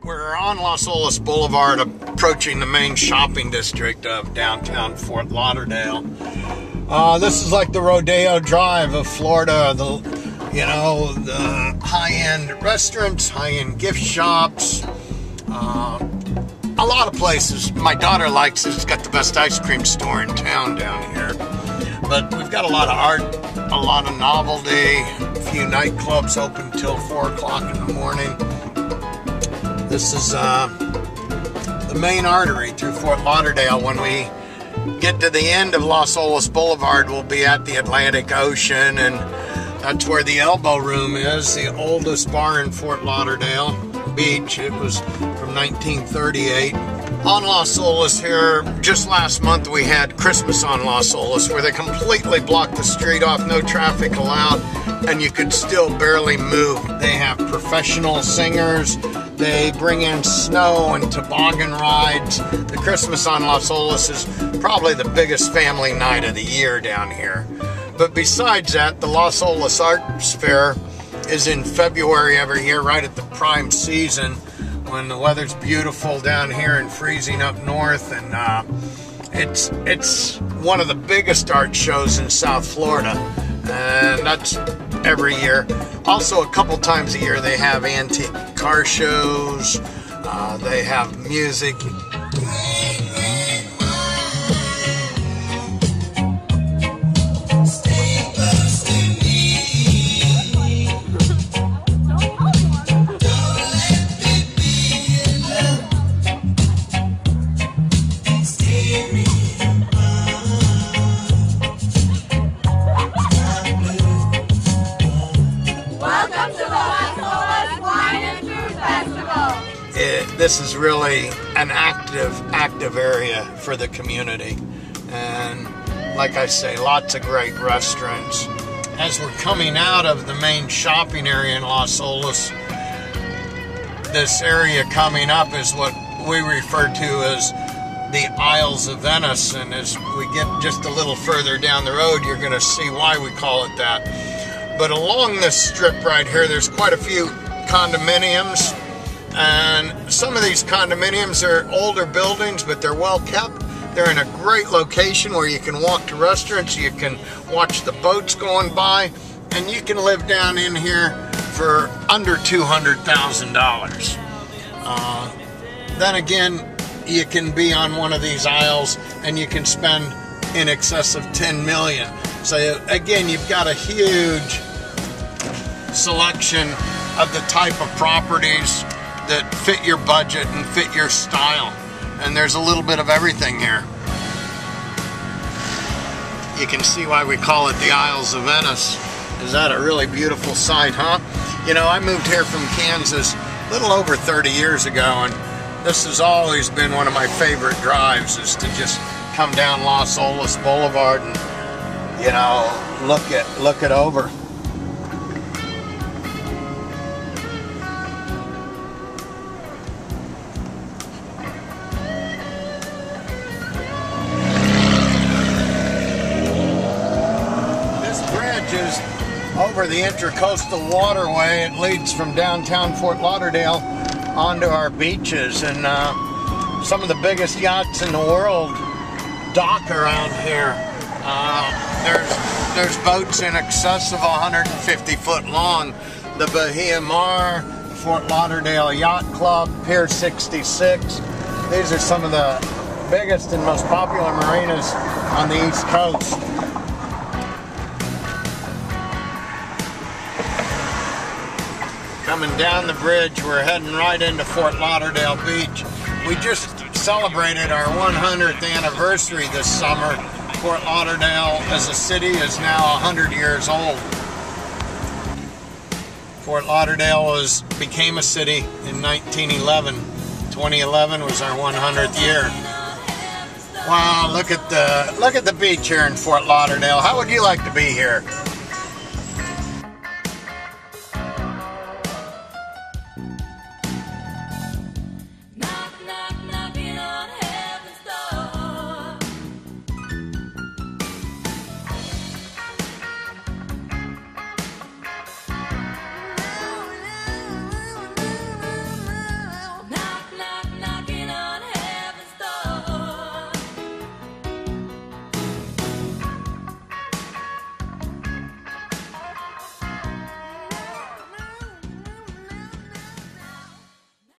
We're on Los Olas Boulevard, approaching the main shopping district of downtown Fort Lauderdale. This is like the Rodeo Drive of Florida. The high-end restaurants, high-end gift shops, a lot of places. My daughter likes it. It's got the best ice cream store in town down here. But we've got a lot of art, a lot of novelty, a few nightclubs open till 4 o'clock in the morning. This is the main artery through Fort Lauderdale. When we get to the end of Los Olas Boulevard, we'll be at the Atlantic Ocean, and that's where the Elbow Room is, the oldest bar in Fort Lauderdale Beach. It was from 1938. On Los Olas here, just last month we had Christmas on Los Olas, where they completely blocked the street off, no traffic allowed, and you could still barely move. They have professional singers. They bring in snow and toboggan rides. The Christmas on Los Olas is probably the biggest family night of the year down here. But besides that, the Los Olas Arts Fair is in February every year, right at the prime season, when the weather's beautiful down here and freezing up north. And it's one of the biggest art shows in South Florida, and that's every year. Also, a couple times a year they have antique car shows, they have music. This is really an active area for the community, and like I say, lots of great restaurants. As we're coming out of the main shopping area in Los Olas, this area coming up is what we refer to as the Isles of Venice, and as we get just a little further down the road, you're going to see why we call it that. But along this strip right here, there's quite a few condominiums. And some of these condominiums are older buildings, but they're well kept. They're in a great location where you can walk to restaurants, you can watch the boats going by, and you can live down in here for under $200,000. Then again, you can be on one of these aisles and you can spend in excess of $10 million. So again, you've got a huge selection of the type of properties that fit your budget and fit your style. And there's a little bit of everything here. You can see why we call it the Isles of Venice. Is that a really beautiful sight, huh? You know, I moved here from Kansas a little over 30 years ago, and this has always been one of my favorite drives, is to just come down Los Olas Boulevard and, you know, look it over. Is over the Intracoastal Waterway. It leads from downtown Fort Lauderdale onto our beaches, and some of the biggest yachts in the world dock around here. There's boats in excess of 150 foot long. The Bahia Mar, Fort Lauderdale Yacht Club, Pier 66. These are some of the biggest and most popular marinas on the East Coast. Coming down the bridge, we're heading right into Fort Lauderdale Beach. We just celebrated our 100th anniversary this summer. Fort Lauderdale as a city is now 100 years old. Fort Lauderdale became a city in 1911. 2011 was our 100th year. Wow, look at the beach here in Fort Lauderdale. How would you like to be here?